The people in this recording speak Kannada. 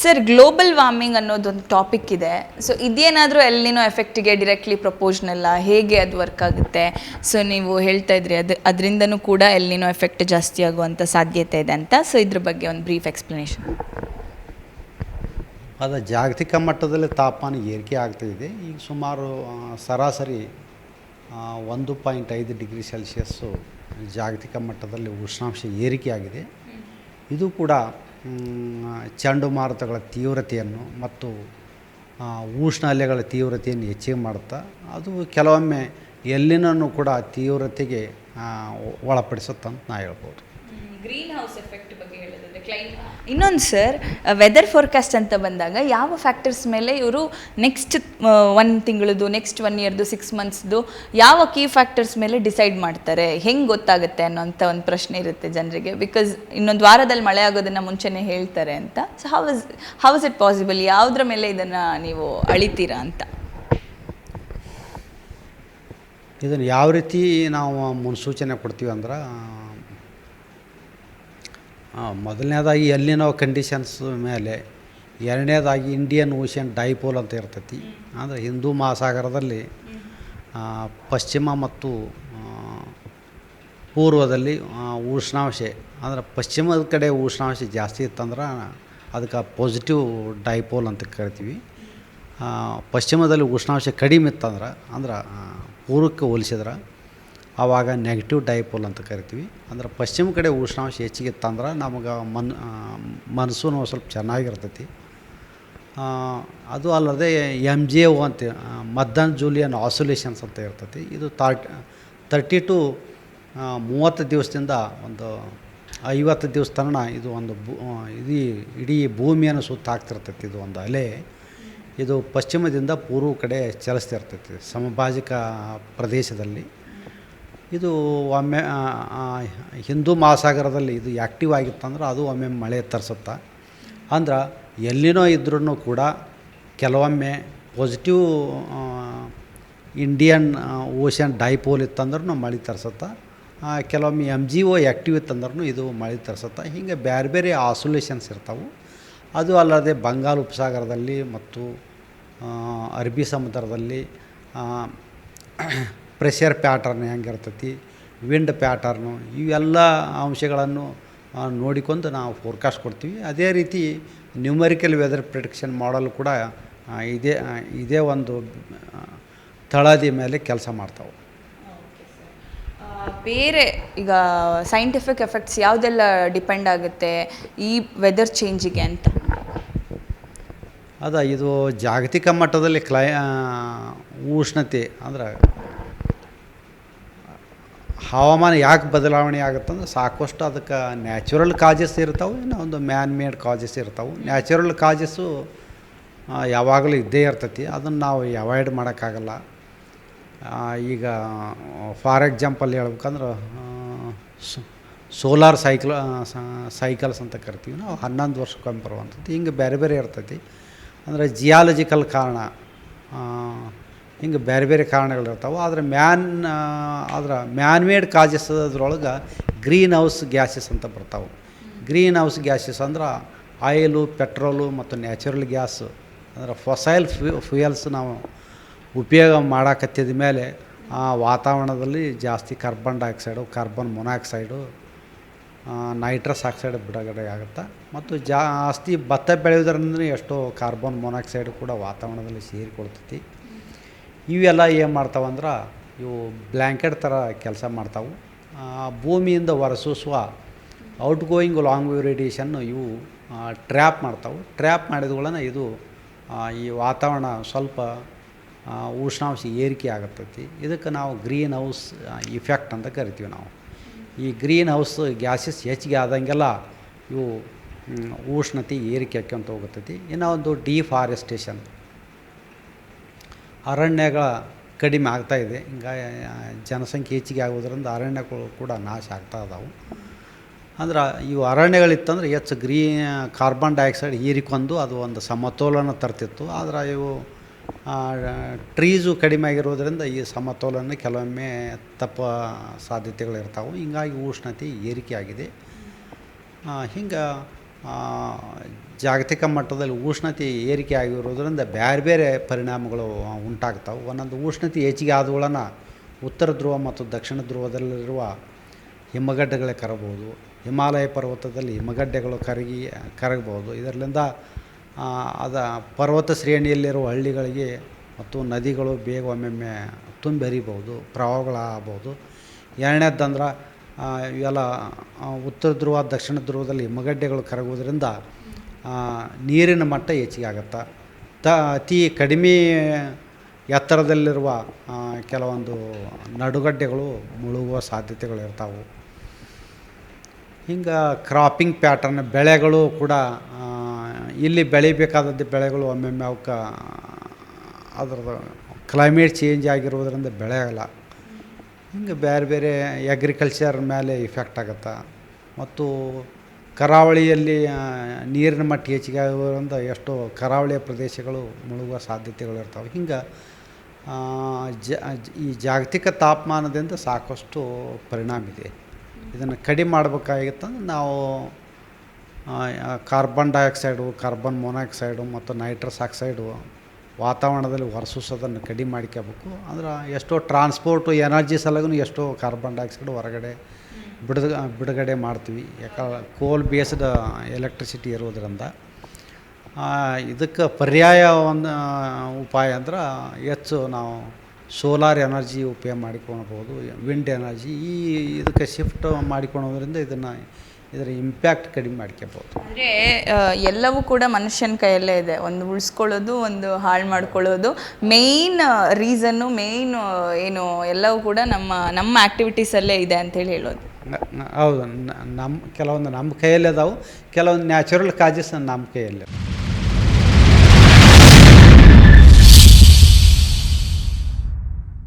ಸರ್, ಗ್ಲೋಬಲ್ ವಾರ್ಮಿಂಗ್ ಅನ್ನೋದೊಂದು ಟಾಪಿಕ್ ಇದೆ. ಸೊ ಇದೇನಾದರೂ ಎಲ್ಲಿನೋ ಎಫೆಕ್ಟಿಗೆ ಡೈರೆಕ್ಟ್ಲಿ ಪ್ರಪೋರ್ಷನಲ್ಲ, ಹೇಗೆ ಅದು ವರ್ಕ್ ಆಗುತ್ತೆ? ಸೊ ನೀವು ಹೇಳ್ತಾ ಇದ್ರಿ ಅದರಿಂದನೂ ಕೂಡ ಎಲ್ಲಿನೋ ಎಫೆಕ್ಟ್ ಜಾಸ್ತಿ ಆಗುವಂಥ ಸಾಧ್ಯತೆ ಇದೆ ಅಂತ. ಸೊ ಇದ್ರ ಬಗ್ಗೆ ಒಂದು ಬ್ರೀಫ್ ಎಕ್ಸ್ಪ್ಲನೇಷನ್. ಅದು ಜಾಗತಿಕ ಮಟ್ಟದಲ್ಲಿ ತಾಪಮಾನ ಏರಿಕೆ ಆಗ್ತಾಯಿದೆ. ಈಗ ಸುಮಾರು ಸರಾಸರಿ 1.5 ಡಿಗ್ರಿ ಸೆಲ್ಸಿಯಸ್ಸು ಜಾಗತಿಕ ಮಟ್ಟದಲ್ಲಿ ಉಷ್ಣಾಂಶ ಏರಿಕೆಯಾಗಿದೆ. ಇದು ಕೂಡ ಚಂಡಮಾರುತಗಳ ತೀವ್ರತೆಯನ್ನು ಮತ್ತು ಉಷ್ಣ ಅಲೆಗಳ ತೀವ್ರತೆಯನ್ನು ಹೆಚ್ಚಿಗೆ ಮಾಡುತ್ತಾ ಅದು ಕೆಲವೊಮ್ಮೆ ಎಲ್ಲಿನೂ ಕೂಡ ತೀವ್ರತೆಗೆ ಒಳಪಡಿಸುತ್ತಂತ ನಾ ಹೇಳ್ಬೋದು. ಗ್ರೀನ್ ಹೌಸ್ ಎಫೆಕ್ಟ್ ಬಗ್ಗೆ ಹೇಳಿದ್ರೆ ಇನ್ನೊಂದು ಸರ್, ವೆದರ್ ಫೋರ್ಕಾಸ್ಟ್ ಅಂತ ಬಂದಾಗ ಯಾವ ಫ್ಯಾಕ್ಟರ್ಸ್ ಮೇಲೆ ಇವರು ನೆಕ್ಸ್ಟ್ 1 ತಿಂಗಳದು, ನೆಕ್ಸ್ಟ್ 1 ಇಯರ್ದು, 6 ಮಂತ್ಸ್ದು ಯಾವ ಕೀ ಫ್ಯಾಕ್ಟರ್ಸ್ ಮೇಲೆ ಡಿಸೈಡ್ ಮಾಡ್ತಾರೆ? ಹೆಂಗೆ ಗೊತ್ತಾಗುತ್ತೆ ಅನ್ನೋಂಥ ಒಂದು ಪ್ರಶ್ನೆ ಇರುತ್ತೆ ಜನರಿಗೆ. ಬಿಕಾಸ್ ಇನ್ನೊಂದು ವಾರದಲ್ಲಿ ಮಳೆ ಆಗೋದನ್ನು ಮುಂಚೆನೇ ಹೇಳ್ತಾರೆ ಅಂತ. So how is it possible? ಯಾವುದ್ರ ಮೇಲೆ ಇದನ್ನು ನೀವು ಅಳಿತೀರಾ ಅಂತ? ಇದನ್ನು ಯಾವ ರೀತಿ ನಾವು ಮುನ್ಸೂಚನೆ ಕೊಡ್ತೀವಿ ಅಂದ್ರೆ, ಮೊದಲನೇದಾಗಿ ಎಲ್ಲಿನೋ ಕಂಡೀಷನ್ಸ್ ಮೇಲೆ, ಎರಡನೇದಾಗಿ ಇಂಡಿಯನ್ ಓಷನ್ ಡೈಪೋಲ್ ಅಂತ ಇರ್ತೈತಿ. ಅಂದರೆ ಹಿಂದೂ ಮಹಾಸಾಗರದಲ್ಲಿ ಪಶ್ಚಿಮ ಮತ್ತು ಪೂರ್ವದಲ್ಲಿ ಉಷ್ಣಾಂಶ, ಅಂದರೆ ಪಶ್ಚಿಮದ ಕಡೆ ಉಷ್ಣಾಂಶ ಜಾಸ್ತಿ ಇತ್ತಂದ್ರೆ ಅದಕ್ಕೆ ಪಾಸಿಟಿವ್ ಡೈಪೋಲ್ ಅಂತ ಕರಿತೀವಿ. ಪಶ್ಚಿಮದಲ್ಲಿ ಉಷ್ಣಾಂಶ ಕಡಿಮೆ ಇತ್ತಂದ್ರೆ, ಅಂದ್ರೆ ಪೂರ್ವಕ್ಕೆ ಹೋಲಿಸಿದ್ರೆ ಆವಾಗ ನೆಗೆಟಿವ್ ಡೈಪೋಲ್ ಅಂತ ಕರಿತೀವಿ. ಅಂದ್ರೆ ಪಶ್ಚಿಮ ಕಡೆ ಉಷ್ಣಾಂಶ ಹೆಚ್ಚಿಗೆ ಇತ್ತಂದ್ರೆ ನಮಗೆ ಮನಸ್ಸು ಸ್ವಲ್ಪ ಚೆನ್ನಾಗಿರ್ತೈತಿ. ಅದು ಅಲ್ಲದೆ MJO ಅಂತ ಮಧ್ಯಾಹ್ನ ಜೂಲಿಯನ್ ಆಸೋಲೇಷನ್ಸ್ ಅಂತ ಇರ್ತೈತಿ. ಇದು 30 to 30 ದಿವಸದಿಂದ ಒಂದು 50 ದಿವಸ ತನಕ ಇದು ಒಂದು ಇಡೀ ಭೂಮಿಯನ್ನು ಸುತ್ತಾಗ್ತಿರ್ತೈತಿ. ಇದು ಒಂದು ಅಲೆ. ಇದು ಪಶ್ಚಿಮದಿಂದ ಪೂರ್ವ ಕಡೆ ಚಲಿಸ್ತಿರ್ತೈತಿ ಸಮಭಾಜಿಕ ಪ್ರದೇಶದಲ್ಲಿ. ಇದು ಒಮ್ಮೆ ಹಿಂದೂ ಮಹಾಸಾಗರದಲ್ಲಿ ಇದು ಆ್ಯಕ್ಟಿವ್ ಆಗಿತ್ತಂದ್ರೆ ಅದು ಒಮ್ಮೆ ಮಳೆ ತರಿಸುತ್ತೆ. ಅಂದ್ರೆ ಎಲ್ಲಿನೋ ಇದ್ರೂ ಕೂಡ ಕೆಲವೊಮ್ಮೆ ಪಾಸಿಟಿವ್ ಇಂಡಿಯನ್ ಓಷನ್ ಡೈಪೋಲ್ ಇತ್ತಂದ್ರೂ ಮಳೆ ತರಿಸುತ್ತೆ. ಕೆಲವೊಮ್ಮೆ MGO ಆ್ಯಕ್ಟಿವ್ ಇತ್ತಂದ್ರೂ ಇದು ಮಳೆ ತರಿಸುತ್ತೆ. ಹೀಗೆ ಬೇರೆ ಬೇರೆ ಆಸೋಲೇಷನ್ಸ್ ಇರ್ತಾವೆ. ಅದು ಅಲ್ಲದೆ ಬಂಗಾಳ ಉಪಸಾಗರದಲ್ಲಿ ಮತ್ತು ಅರಬ್ಬಿ ಸಮುದ್ರದಲ್ಲಿ ಪ್ರೆಷರ್ ಪ್ಯಾಟರ್ನ್ ಹೆಂಗಿರ್ತೈತಿ, ವಿಂಡ್ ಪ್ಯಾಟರ್ನು, ಇವೆಲ್ಲ ಅಂಶಗಳನ್ನು ನೋಡಿಕೊಂಡು ನಾವು ಫೋರ್ಕಾಸ್ಟ್ ಕೊಡ್ತೀವಿ. ಅದೇ ರೀತಿ ನ್ಯೂಮರಿಕಲ್ ವೆದರ್ ಪ್ರಿಡಿಕ್ಷನ್ ಮಾಡಲ್ ಕೂಡ ಇದೇ ಒಂದು ತಳದಿ ಮೇಲೆ ಕೆಲಸ ಮಾಡ್ತಾವೆ. ಬೇರೆ ಈಗ ಸೈಂಟಿಫಿಕ್ ಎಫೆಕ್ಟ್ಸ್ ಯಾವುದೆಲ್ಲ ಡಿಪೆಂಡ್ ಆಗುತ್ತೆ ಈ ವೆದರ್ ಚೇಂಜಿಗೆ ಅಂತ? ಇದು ಜಾಗತಿಕ ಮಟ್ಟದಲ್ಲಿ ಉಷ್ಣತೆ ಅಂದರೆ ಹವಾಮಾನ ಯಾಕೆ ಬದಲಾವಣೆ ಆಗುತ್ತಂದ್ರೆ ಸಾಕಷ್ಟು ಅದಕ್ಕೆ ನ್ಯಾಚುರಲ್ ಕಾಜಸ್ ಇರ್ತಾವೆ, ಇನ್ನೂ ಒಂದು ಮ್ಯಾನ್ ಮೇಡ್ ಕಾಜಸ್ ಇರ್ತಾವೆ. ನ್ಯಾಚುರಲ್ ಕಾಜಸ್ಸು ಯಾವಾಗಲೂ ಇದ್ದೇ ಇರ್ತೈತಿ. ಅದನ್ನು ನಾವು ಅವಾಯ್ಡ್ ಮಾಡೋಕ್ಕಾಗಲ್ಲ. ಈಗ ಫಾರ್ ಎಕ್ಸಾಂಪಲ್ ಹೇಳ್ಬೇಕಂದ್ರೆ ಸೋಲಾರ್ ಸೈಕಲ್ಸ್ ಅಂತ ಕರಿತೀವಿ ನಾವು, 11 ವರ್ಷಕ್ಕೊಮ್ಮೆ ಬರುವಂಥದ್ದು. ಹಿಂಗೆ ಬೇರೆ ಬೇರೆ ಇರ್ತೈತಿ. ಅಂದರೆ ಜಿಯಾಲಜಿಕಲ್ ಕಾರಣ, ಹಿಂಗೆ ಬೇರೆ ಬೇರೆ ಕಾರಣಗಳಿರ್ತಾವೆ. ಆದರೆ ಮ್ಯಾನ್ ಮೇಡ್ ಕಾಜಸ್ ಅದ್ರೊಳಗೆ ಗ್ರೀನ್ ಹೌಸ್ ಗ್ಯಾಸಸ್ ಅಂತ ಬರ್ತಾವೆ. ಗ್ರೀನ್ ಹೌಸ್ ಗ್ಯಾಸಸ್ ಅಂದ್ರೆ ಆಯಿಲು, ಪೆಟ್ರೋಲು ಮತ್ತು ನ್ಯಾಚುರಲ್ ಗ್ಯಾಸು, ಅಂದರೆ ಫೊಸೈಲ್ ಫ್ಯೂಯಲ್ಸ್ ನಾವು ಉಪಯೋಗ ಮಾಡಕತ್ತಿದ ಮೇಲೆ ವಾತಾವರಣದಲ್ಲಿ ಜಾಸ್ತಿ carbon dioxide, carbon monoxide, nitrous oxide ಬಿಡುಗಡೆ ಆಗುತ್ತೆ. ಮತ್ತು ಜಾಸ್ತಿ ಭತ್ತ ಬೆಳೆಯೋದ್ರಿಂದ ಎಷ್ಟೋ ಕಾರ್ಬನ್ ಮೊನಾಕ್ಸೈಡು ಕೂಡ ವಾತಾವರಣದಲ್ಲಿ ಸೇರಿಕೊಳ್ತೈತಿ. ಇವೆಲ್ಲ ಏನು ಮಾಡ್ತಾವಂದ್ರೆ ಇವು ಬ್ಲ್ಯಾಂಕೆಟ್ ಥರ ಕೆಲಸ ಮಾಡ್ತಾವೆ. ಭೂಮಿಯಿಂದ ಹೊರಸೂಸುವ out going long wave radiation ಇವು ಟ್ರ್ಯಾಪ್ ಮಾಡ್ತಾವೆ. ಟ್ರ್ಯಾಪ್ ಮಾಡಿದಗಳನ್ನ ಇದು ಈ ವಾತಾವರಣ ಸ್ವಲ್ಪ ಉಷ್ಣಾಂಶ ಏರಿಕೆ ಆಗತ್ತೈತಿ. ಇದಕ್ಕೆ ನಾವು ಗ್ರೀನ್ ಹೌಸ್ ಇಫೆಕ್ಟ್ ಅಂತ ಕರಿತೀವಿ ನಾವು. ಈ ಗ್ರೀನ್ ಹೌಸ್ ಗ್ಯಾಸಸ್ ಹೆಚ್ಚಿಗೆ ಆದಂಗೆಲ್ಲ ಇವು ಉಷ್ಣತೆ ಏರಿಕೆ ಆಕ್ಕೊಂತ ಹೋಗುತ್ತೈತಿ. ಇನ್ನು ಒಂದು ಡಿಫಾರೆಸ್ಟೇಷನ್, ಅರಣ್ಯಗಳ ಕಡಿಮೆ ಆಗ್ತಾಯಿದೆ. ಹಿಂಗಾಗಿ ಜನಸಂಖ್ಯೆ ಹೆಚ್ಚಿಗೆ ಆಗೋದ್ರಿಂದ ಅರಣ್ಯಗಳು ಕೂಡ ನಾಶ ಆಗ್ತಾ ಇದಾವೆ. ಅಂದ್ರೆ ಇವು ಅರಣ್ಯಗಳಿತ್ತಂದ್ರೆ ಹೆಚ್ಚು ಕಾರ್ಬನ್ ಡೈಆಕ್ಸೈಡ್ ಹೀರಿಕೊಂಡು ಅದು ಒಂದು ಸಮತೋಲನ ತರ್ತಿತ್ತು. ಆದರೆ ಇವು ಟ್ರೀಸು ಕಡಿಮೆ ಆಗಿರೋದ್ರಿಂದ ಈ ಸಮತೋಲನ ಕೆಲವೊಮ್ಮೆ ತಪ್ಪೋ ಸಾಧ್ಯತೆಗಳಿರ್ತಾವೆ. ಹಿಂಗಾಗಿ ಉಷ್ಣತೆ ಏರಿಕೆ ಆಗಿದೆ. ಹಿಂಗೆ ಜಾಗತಿಕ ಮಟ್ಟದಲ್ಲಿ ಉಷ್ಣತೆ ಏರಿಕೆ ಆಗಿರೋದ್ರಿಂದ ಬೇರೆ ಬೇರೆ ಪರಿಣಾಮಗಳು ಉಂಟಾಗ್ತಾವೆ. ಒಂದೊಂದು ಉಷ್ಣತೆ ಹೆಚ್ಚಿಗೆ ಆದವುಗಳನ್ನ ಉತ್ತರ ಧ್ರುವ ಮತ್ತು ದಕ್ಷಿಣ ಧ್ರುವದಲ್ಲಿರುವ ಹಿಮಗಡ್ಡೆಗಳೇ ಕರಗಬಹುದು. ಹಿಮಾಲಯ ಪರ್ವತದಲ್ಲಿ ಹಿಮಗಡ್ಡೆಗಳು ಕರಗಬಹುದು. ಇದರಿಂದ ಪರ್ವತ ಶ್ರೇಣಿಯಲ್ಲಿರುವ ಹಳ್ಳಿಗಳಿಗೆ ಮತ್ತು ನದಿಗಳು ಬೇಗ ಒಮ್ಮೊಮ್ಮೆ ತುಂಬಿ ಹರಿಬೋದು, ಪ್ರವಾಹಗಳಾಗಬಹುದು. ಎರಡನೇದಂದ್ರೆ ಇವೆಲ್ಲ ಉತ್ತರ ಧ್ರುವ ದಕ್ಷಿಣ ಧ್ರುವದಲ್ಲಿ ಹಿಮಗಡ್ಡೆಗಳು ಕರಗುವುದರಿಂದ ನೀರಿನ ಮಟ್ಟ ಹೆಚ್ಚಿಗೆ ಆಗುತ್ತೆ. ಅತಿ ಕಡಿಮೆ ಎತ್ತರದಲ್ಲಿರುವ ಕೆಲವೊಂದು ನಡುಗಡ್ಡೆಗಳು ಮುಳುಗುವ ಸಾಧ್ಯತೆಗಳು ಇರ್ತಾವೆ. ಹಿಂಗೆ ಕ್ರಾಪಿಂಗ್ ಪ್ಯಾಟರ್ನ್ ಬೆಳೆಗಳು ಕೂಡ ಇಲ್ಲಿ ಬೆಳಿಬೇಕಾದದ್ದು ಬೆಳೆಗಳು ಒಮ್ಮೊಮ್ಮೆ ಅವಕ್ಕೆ ಅದ್ರದ್ದು ಕ್ಲೈಮೇಟ್ ಚೇಂಜ್ ಆಗಿರೋದ್ರಿಂದ ಬೆಳೆ ಆಗಲ್ಲ. ಹಿಂಗೆ ಬೇರೆ ಬೇರೆ ಅಗ್ರಿಕಲ್ಚರ್ ಮೇಲೆ ಇಫೆಕ್ಟ್ ಆಗುತ್ತೆ. ಮತ್ತು ಕರಾವಳಿಯಲ್ಲಿ ನೀರಿನ ಮಟ್ಟ ಹೆಚ್ಚಿಗೆ ಆಗೋದ್ರಿಂದ ಎಷ್ಟೋ ಕರಾವಳಿಯ ಪ್ರದೇಶಗಳು ಮುಳುಗುವ ಸಾಧ್ಯತೆಗಳು ಇರ್ತಾವೆ. ಹಿಂಗೆ ಈ ಜಾಗತಿಕ ತಾಪಮಾನದಿಂದ ಸಾಕಷ್ಟು ಪರಿಣಾಮ ಇದೆ. ಇದನ್ನು ಕಡಿಮೆ ಮಾಡಬೇಕಾಗಿತ್ತಂದ್ರೆ ನಾವು ಕಾರ್ಬನ್ ಡೈಆಕ್ಸೈಡು, ಕಾರ್ಬನ್ ಮೊನಾಕ್ಸೈಡು ಮತ್ತು ನೈಟ್ರಸ್ ಆಕ್ಸೈಡು ವಾತಾವರಣದಲ್ಲಿ ಹೊರಸೂಸೋದನ್ನು ಕಡಿಮೆ ಮಾಡ್ಕೋಬೇಕು. ಅಂದ್ರೆ ಎಷ್ಟೋ ಟ್ರಾನ್ಸ್ಪೋರ್ಟು ಎನರ್ಜಿ ಸಲಗೂ ಎಷ್ಟೋ ಕಾರ್ಬನ್ ಡೈಆಕ್ಸೈಡ್ ಹೊರಗಡೆ ಬಿಡುಗಡೆ ಮಾಡ್ತೀವಿ. ಯಾಕಂದ್ರೆ ಕೋಲ್ ಬೇಸ್ಡ್ ಎಲೆಕ್ಟ್ರಿಸಿಟಿ ಇರೋದ್ರಿಂದ. ಇದಕ್ಕೆ ಪರ್ಯಾಯ ಒಂದು ಉಪಾಯ ಅಂದ್ರೆ ಹೆಚ್ಚು ನಾವು ಸೋಲಾರ್ ಎನರ್ಜಿ ಉಪಯೋಗ ಮಾಡಿಕೊಳ್ಬೋದು, ವಿಂಡ್ ಎನರ್ಜಿ. ಇದಕ್ಕೆ ಶಿಫ್ಟ್ ಮಾಡಿಕೊಳ್ಳೋದ್ರಿಂದ ಇದರ ಇಂಪ್ಯಾಕ್ಟ್ ಕಡಿಮೆ ಮಾಡ್ಕೋಬೋದು. ಅಂದರೆ ಎಲ್ಲವೂ ಕೂಡ ಮನುಷ್ಯನ ಕೈಯಲ್ಲೇ ಇದೆ. ಒಂದು ಉಳಿಸ್ಕೊಳ್ಳೋದು, ಒಂದು ಹಾಳು ಮಾಡ್ಕೊಳ್ಳೋದು. ಮೇಯ್ನ್ ರೀಸನ್ನು, ಮೇಯ್ನ್ ಏನು ಎಲ್ಲವೂ ಕೂಡ ನಮ್ಮ ಆ್ಯಕ್ಟಿವಿಟೀಸಲ್ಲೇ ಇದೆ ಅಂತೇಳಿ ಹೇಳೋದು. ಹೌದು. ಕೆಲವೊಂದು ನಮ್ಮ ಕೈಯಲ್ಲೇ ಅದಾವೆ, ಕೆಲವೊಂದು ನ್ಯಾಚುರಲ್ ಕಾಜಸ್ ನಮ್ಮ ಕೈಯಲ್ಲೇ.